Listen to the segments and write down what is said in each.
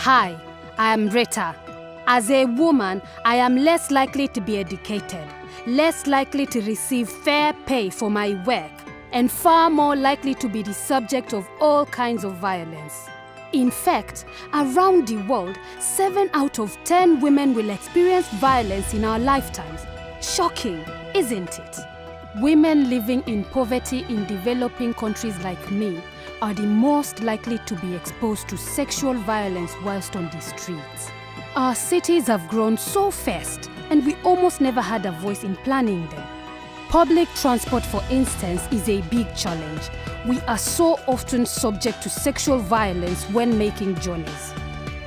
Hi, I am Rita. As a woman, I am less likely to be educated, less likely to receive fair pay for my work, and far more likely to be the subject of all kinds of violence. In fact, around the world, 7 out of 10 women will experience violence in our lifetimes. Shocking, isn't it? Women living in poverty in developing countries like me are the most likely to be exposed to sexual violence whilst on the streets. Our cities have grown so fast, and we almost never had a voice in planning them. Public transport, for instance, is a big challenge. We are so often subject to sexual violence when making journeys.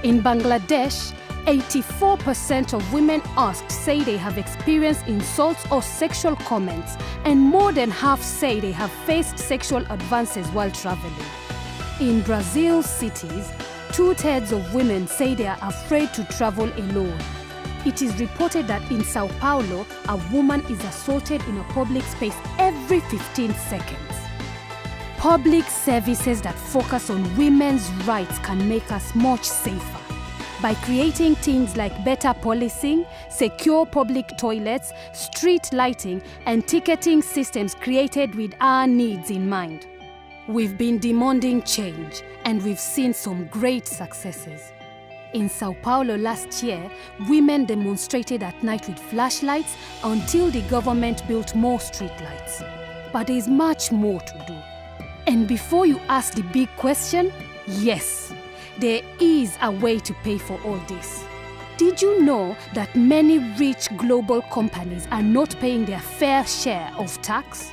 In Bangladesh, 84% of women asked say they have experienced insults or sexual comments, and more than half say they have faced sexual advances while traveling. In Brazil's cities, 2/3 of women say they are afraid to travel alone. It is reported that in Sao Paulo, a woman is assaulted in a public space every 15 seconds. Public services that focus on women's rights can make us much safer. By creating things like better policing, secure public toilets, street lighting, and ticketing systems created with our needs in mind. We've been demanding change, and we've seen some great successes. In Sao Paulo last year, women demonstrated at night with flashlights until the government built more streetlights. But there's much more to do. And before you ask the big question, yes, there is a way to pay for all this. Did you know that many rich global companies are not paying their fair share of tax?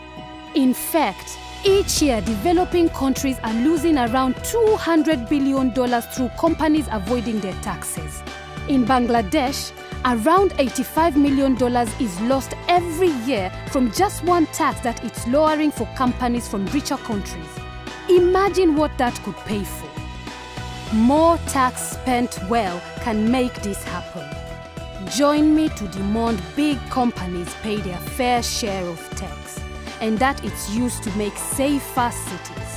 In fact, each year developing countries are losing around $200 billion through companies avoiding their taxes. In Bangladesh, around $85 million is lost every year from just one tax that it's lowering for companies from richer countries. Imagine what that could pay for. More tax spent well can make this happen. Join me to demand big companies pay their fair share of tax, and that it's used to make safer cities.